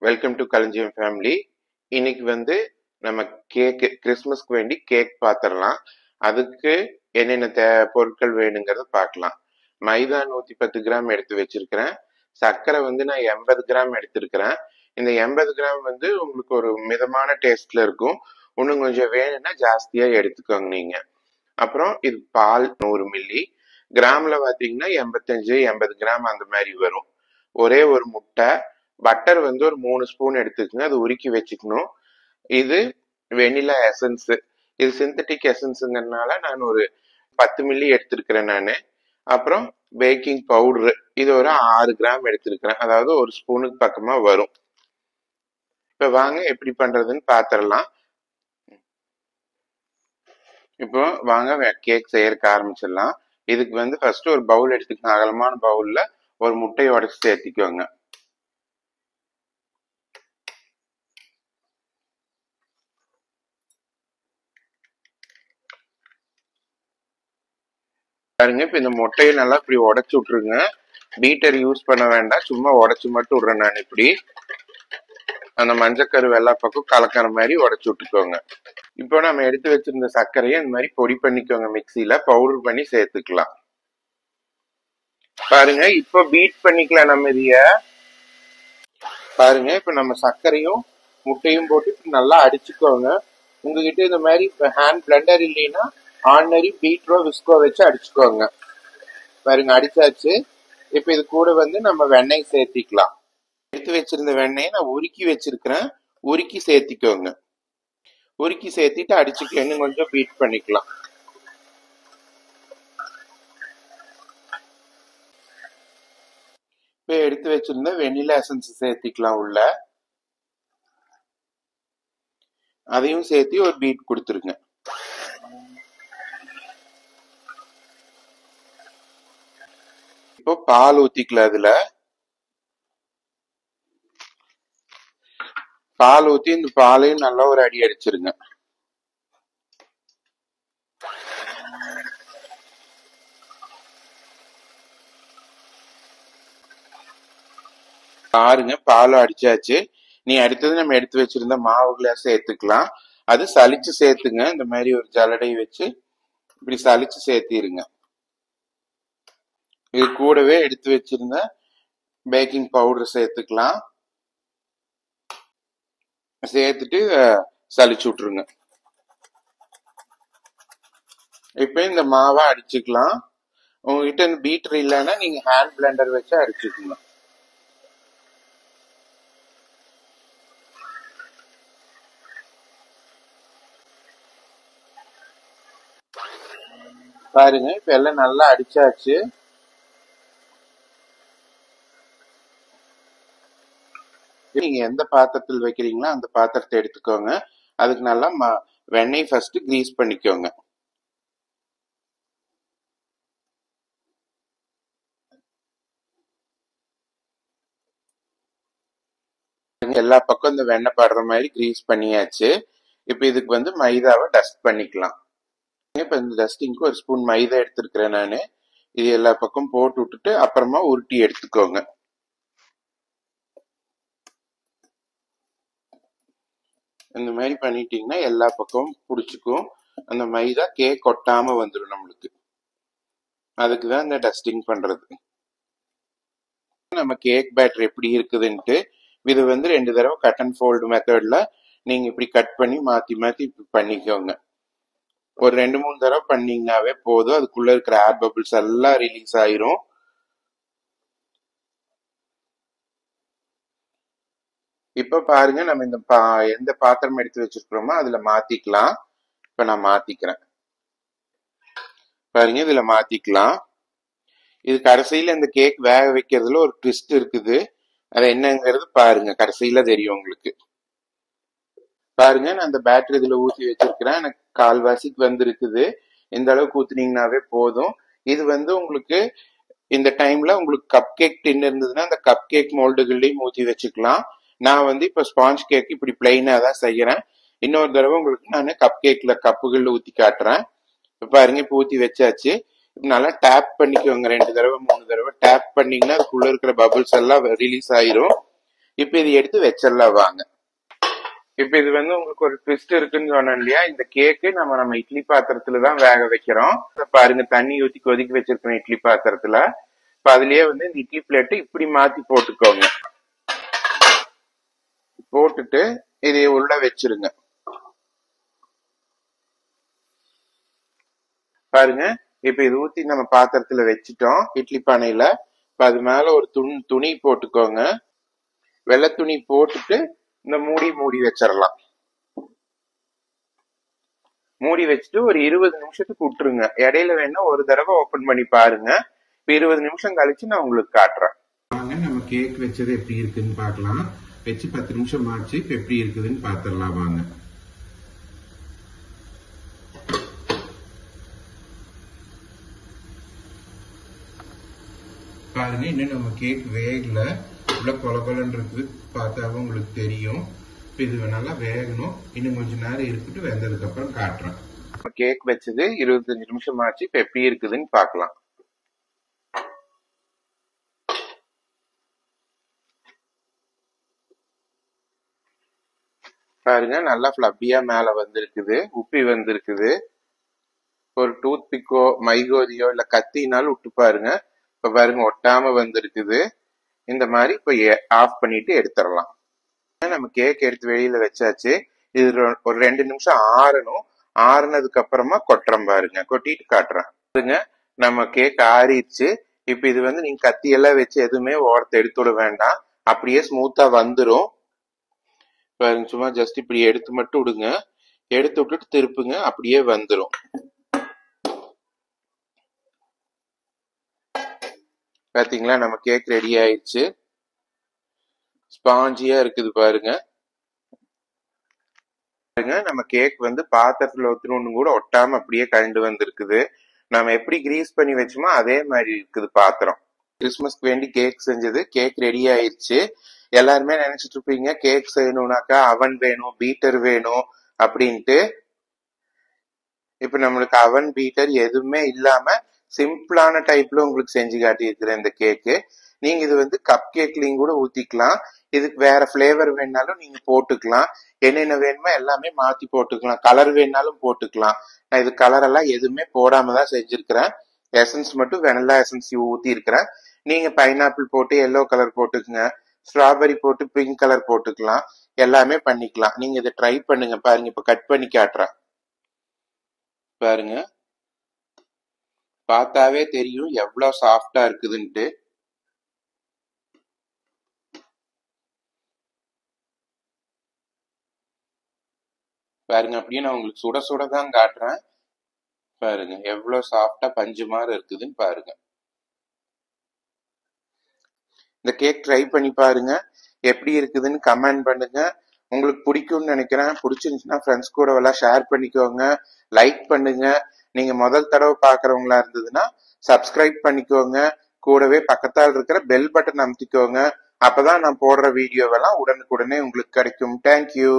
Welcome to களஞ்சியம் family. இன்னைக்கு நம்ம கிறிஸ்மஸ்க்கு வேண்டி கேக் பார்த்துடலாம். அதுக்கு என்னென்ன பொருட்கள் வேணுங்கிறத பார்க்கலாம். மைதா 110 கிராம் எடுத்து வச்சிருக்கிறேன். சர்க்கரை நான் 80 கிராம் எடுத்திருக்கிறேன். இந்த 80 கிராம் உங்களுக்கு ஒரு மிதமான டேஸ்ட்ல இருக்கும். இன்னும் கொஞ்சம் வேணும்னா ஜாஸ்தியா எடுத்துக்கோங்க நீங்க. அப்புறம் இது பால் 100 மில்லி, கிராம்ல பாத்தீங்கன்னா 85-80 கிராம் அந்த மாதிரி வரும். ஒரே ஒரு முட்டை, பட்டர் ஒரு 3 ஸ்பூன் எடுத்துக்கோங்க, அது உருக்கி வச்சுக்கணும். இது வெனிலா எசன்ஸ், இது சிந்தட்டிக் எசன்ஸுங்கிறதுனால நான் ஒரு 10 மில்லி எடுத்திருக்கிறேன் நானு. அப்புறம் பேக்கிங் பவுடரு, இது ஒரு 6 கிராம் எடுத்திருக்கிறேன், அதாவது ஒரு ஸ்பூனுக்கு பக்கமா வரும். இப்ப வாங்க எப்படி பண்றதுன்னு பாத்திரலாம். இப்போ வாங்க கேக் செய்யறதுக்கு ஆரம்பிச்சிடலாம். இதுக்கு ஃபர்ஸ்ட் ஒரு பவுல் எடுத்துக்கணும். அகலமான பவுல்ல ஒரு முட்டையை உடைச்சு சேர்த்திக்கோங்க. பாருங்க, இப்ப இந்த முட்டையை நல்லா இப்படி உடைச்சு விட்டுருங்க. பீட்டர் யூஸ் பண்ண வேண்டாம், சும்மா உடைச்சு மட்டும் விடுறேன் நான். இப்படி அந்த மஞ்சக்கரு எல்லா பக்கம் கலக்கிற மாதிரி உடைச்சு விட்டுக்கோங்க. இப்போ நம்ம எடுத்து வச்சிருந்த சர்க்கரையை இந்த மாதிரி பொடி பண்ணிக்கோங்க, மிக்சியில பவுடர் பண்ணி சேர்த்துக்கலாம். பாருங்க, இப்போ பீட் பண்ணிக்கலாம் நம்ம இதைய. பாருங்க, இப்ப நம்ம சர்க்கரையும் முட்டையும் போட்டு நல்லா அடிச்சுக்கோங்க. உங்ககிட்ட இந்த மாதிரி ஹேண்ட் பிளண்டர் இல்லைன்னா ஆர்டினரி பீட்ரோ விஸ்கோ வச்சு அடிச்சுக்கோங்க. பாருங்க, அடிச்சாச்சு. இப்ப இது கூட நம்ம வெண்ணெய் சேர்த்திக்கலாம். எடுத்து வச்சிருந்த வெண்ணெயை நான் உருக்கி வச்சிருக்கிறேன், உருக்கி சேர்த்திக்கோங்க. உருக்கி சேர்த்திட்டு அடிச்சுக்க கொஞ்சம் பீட் பண்ணிக்கலாம். இப்ப எடுத்து வச்சிருந்த வெனிலா எசன்ஸ் சேர்த்திக்கலாம் உள்ள. அதையும் சேர்த்து ஒரு பீட் கொடுத்துருங்க. இப்போ பால் ஊத்திக்கலாம். அதுல பால் ஊத்தி இந்த பாலையும் நல்லா ஒரு அடி அடிச்சிருங்க. பாருங்க, பாலும் அடிச்சாச்சு. நீ அடுத்தது நம்ம எடுத்து வச்சிருந்த மாவுகளை சேர்த்துக்கலாம். அது சலிச்சு சேர்த்துங்க. இந்த மாதிரி ஒரு ஜல்லடை வச்சு இப்படி சலிச்சு சேர்த்திருங்க. இது கூடவே எடுத்து வச்சிருந்த பேக்கிங் பவுடர் சேர்த்துக்கலாம். சேர்த்துட்டு சலிச்சு விட்டுருங்க. இப்ப இந்த மாவை அடிச்சுக்கலாம். உங்ககிட்ட இந்த பீட்டர் இல்லைன்னா நீங்க ஹேண்ட் பிளண்டர் வச்சு அடிச்சுக்கலாம். பாருங்க, இப்ப எல்லாம் நல்லா அடிச்சாச்சு. நீங்க எந்த பாத்திரத்தில் வைக்கிறீங்களோ அந்த பாத்திரத்தை எடுத்துக்கோங்க. அதுக்கு நல்லா வெண்ணெய் ஃபர்ஸ்ட் கிரீஸ் பண்ணிக்கோங்க. எல்லா பக்கம் இந்த வெண்ணெய் படுற மாதிரி கிரீஸ் பண்ணியாச்சு. இப்ப இதுக்கு மைதாவை டஸ்ட் பண்ணிக்கலாம். இப்ப இந்த டஸ்டிங்க்கு ஒரு ஸ்பூன் மைதா எடுத்திருக்கிறேன் நானு. இது எல்லா பக்கம் போட்டு விட்டுட்டு அப்புறமா உருட்டி எடுத்துக்கோங்க. இந்த மாதிரி பண்ணிட்டீங்கன்னா எல்லா பக்கமும் பிடிச்சிக்கும். அந்த மைதா கேக் ஒட்டாம வந்துடும் நம்மளுக்கு. அதுக்குதான் இந்த டஸ்டிங் பண்றது. நம்ம கேக் பேட்டர் எப்படி இருக்குதுன்ட்டு இது 2 தடவை கட் அண்ட் ஃபோல்டு மெத்தட்ல நீங்க இப்படி கட் பண்ணி மாத்தி மாத்தி பண்ணிக்கோங்க. ஒரு 2-3 தடவை பண்ணீங்கன்னாவே போதும். அதுக்குள்ள இருக்கிற ஏர் பபிள்ஸ் எல்லாம் ரிலீஸ் ஆயிரும். இப்ப பாருங்க, நம்ம இந்த எந்த பாத்திரம் எடுத்து வச்சிருக்கிறோமோ அதுல மாத்திக்கலாம். இப்ப நான் மாத்திக்கிறேன். பாருங்க, இதுல மாத்திக்கலாம். இது கடைசியில இந்த கேக் வேக வைக்கிறதுல ஒரு ட்விஸ்ட் இருக்குது. அது என்னங்கிறது பாருங்க, கடைசியில தெரியும் உங்களுக்கு. பாருங்க, நான் அந்த பேட்டரி இதுல ஊத்தி வச்சிருக்கிறேன். எனக்கு கால்வாசிக்கு இருக்குது. இந்த அளவுக்கு ஊத்துனீங்கன்னாவே போதும். இது உங்களுக்கு இந்த டைம்ல உங்களுக்கு கப் கேக் டின் இருந்ததுன்னா அந்த கப் கேக் மோல்டுகள்லயும் ஊத்தி வச்சுக்கலாம். நான் இப்ப ஸ்பாஞ்ச் கேக் இப்படி பிளைனா தான் செய்யறேன். இன்னொரு தடவை உங்களுக்கு நான் கப் கேக்ல கப்புகள்ல ஊத்தி காட்டுறேன். பாருங்க, இப்ப ஊத்தி வச்சாச்சு. நல்லா டேப் பண்ணிக்கோங்க. 2 தடவை 3 தடவை டேப் பண்ணீங்கன்னா அதுக்குள்ள இருக்கிற பபிள்ஸ் எல்லாம் ரிலீஸ் ஆயிரும். இப்ப இது எடுத்து வச்சிடலாம் வாங்க. இப்ப இது வந்து உங்களுக்கு ஒரு ட்விஸ்ட் இருக்குன்னு சொன்னோம் இல்லையா, இந்த கேக்கு நம்ம இட்லி பாத்திரத்துலதான் வேக வைக்கிறோம். பாருங்க, தண்ணி ஊத்தி கொதிக்க வச்சிருக்கோம் இட்லி பாத்திரத்துல. இப்ப அதுலயே வந்து இந்த இட்லி பிளேட்டு இப்படி மாத்தி போட்டுக்கோங்க. போட்டுட்டு இதை உள்ள வச்சிருங்க. பாருங்க, இப்ப இது ஊத்தி நம்ம பாத்திரத்துல வச்சுட்டோம் இட்லி பானையில. இப்ப அது மேல ஒரு துணி போட்டுக்கோங்க. வெள்ளை துணி போட்டுட்டு இந்த மூடி வச்சிடலாம். மூடி வச்சுட்டு ஒரு 20 நிமிஷத்துக்கு விட்டுருங்க. இடையில வேணா ஒரு தடவை ஓபன் பண்ணி பாருங்க. இப்ப 20 நிமிஷம் கழிச்சு நான் உங்களுக்கு காட்டுறேன். நம்ம கேக் வச்சது எப்படி இருக்குன்னு பாக்கலாம். வச்சு 10 நிமிஷம் ஆச்சு. இப்ப எப்படி இருக்குதுன்னு பாத்திரலாம் வாங்க. பாருங்க, இன்னும் நம்ம கேக் வேகல, உள்ள கொலகொலன்னு இருக்குது. பார்த்தாவும் உங்களுக்கு தெரியும். இது நல்லா வேகணும். இன்னும் கொஞ்ச நேரம் இருக்கட்டும், வெந்ததுக்கு அப்புறம் காட்டுறேன். கேக் வச்சது 25 நிமிஷம் ஆச்சு. இப்ப எப்படி இருக்குதுன்னு பாக்கலாம். பாருங்க, நல்லா ஃபிளப்பியா மேல வந்திருக்குது, உப்பி வந்திருக்குது. ஒரு டூத் பிக்கோ மைகோதியோ இல்ல கத்தினாலும் விட்டு பாருங்க. இப்ப பாருங்க, ஒட்டாம வந்திருக்குது. இந்த மாதிரி இப்ப ஆஃப் பண்ணிட்டு எடுத்துடலாம். நம்ம கேக் எடுத்து வெளியில வச்சாச்சு. இது ஒரு 2 நிமிஷம் ஆறணும். ஆறுனதுக்கு அப்புறமா கொட்டுறோம் பாருங்க. கொட்டிட்டு காட்டுறேன் பாருங்க. நம்ம கேக் ஆறிடுச்சு. இப்ப இது வந்து நீங்க கத்தி எல்லாம் வச்சு எதுவுமே ஓரத்தை எடுத்து விட வேண்டாம். அப்படியே ஸ்மூத்தா வந்துடும் பாருங்க. சும்மா ஜஸ்ட் இப்படி எடுத்து மட்டும் விடுங்க. எடுத்து விட்டுட்டு திருப்புங்க, அப்படியே வந்துடும். பாத்தீங்களா, நம்ம கேக் ரெடி ஆயிடுச்சு. ஸ்பாஞ்சியா இருக்குது பாருங்க. நம்ம கேக் வந்து பாத்திரத்துல ஒத்துணும் கூட ஒட்டாம அப்படியே கழண்டு வந்திருக்குது. நம்ம எப்படி கிரீஸ் பண்ணி வச்சோமோ அதே மாதிரி இருக்குது பாத்திரம். கிறிஸ்துமஸ்க்கு வேண்டி கேக் செஞ்சது. கேக் ரெடி ஆயிடுச்சு. எல்லாருமே நினைச்சிட்டு இருப்பீங்க கேக் செய்யணும்னாக்கா அவன் வேணும், பீட்டர் வேணும் அப்படின்ட்டு. இப்ப நம்மளுக்கு அவன் பீட்டர் எதுவுமே இல்லாம சிம்பிளான டைப்ல உங்களுக்கு செஞ்சு காட்டி இருக்கிறேன் இந்த கேக்கு. நீங்க இது வந்து கப் கேக்லயும் கூட ஊத்திக்கலாம். இதுக்கு வேற பிளேவர் வேணாலும் நீங்க போட்டுக்கலாம். என்னென்ன வேணுமோ எல்லாமே மாத்தி போட்டுக்கலாம். கலர் வேணாலும் போட்டுக்கலாம். நான் இது கலர் எல்லாம் எதுவுமே போடாம தான் செஞ்சிருக்கிறேன். எசன்ஸ் மட்டும் வெனிலா எசன்ஸ் ஊத்தி இருக்கிறேன். நீங்க பைனாப்பிள் போட்டு எல்லோ கலர் போட்டுக்குங்க, ஸ்ட்ராபெரி போட்டு பிங்க் கலர் போட்டுக்கலாம். எல்லாமே பண்ணிக்கலாம். நீங்க இதை ட்ரை பண்ணுங்க. பாருங்க, இப்ப கட் பண்ணி காட்டுறேன் பாருங்க. பார்த்தாவே தெரியும் எவ்வளவு சாஃப்டா இருக்குதுன்ட்டு. பாருங்க, அப்படியே நான் உங்களுக்கு சுட சுட தான் காட்டுறேன். பாருங்க எவ்வளவு சாஃப்டா பஞ்சு மாதிரி இருக்குதுன்னு பாருங்க. இந்த கேக் ட்ரை பண்ணி பாருங்க. எப்படி இருக்குதுன்னு கமெண்ட் பண்ணுங்க. உங்களுக்கு பிடிக்கும்னு நினைக்கிறேன். பிடிச்சிருந்துச்சுன்னா ஃப்ரெண்ட்ஸ் கூட எல்லாம் ஷேர் பண்ணிக்கோங்க, லைக் பண்ணுங்க. நீங்க முதல் தடவை பாக்குறவங்களா இருந்ததுன்னா சப்ஸ்கிரைப் பண்ணிக்கோங்க. கூடவே பக்கத்தால் இருக்கிற பெல் பட்டன் அமுத்திக்கோங்க. அப்பதான் நான் போடுற வீடியோவெல்லாம் உடனுக்குடனே உங்களுக்கு கிடைக்கும். தேங்க்யூ.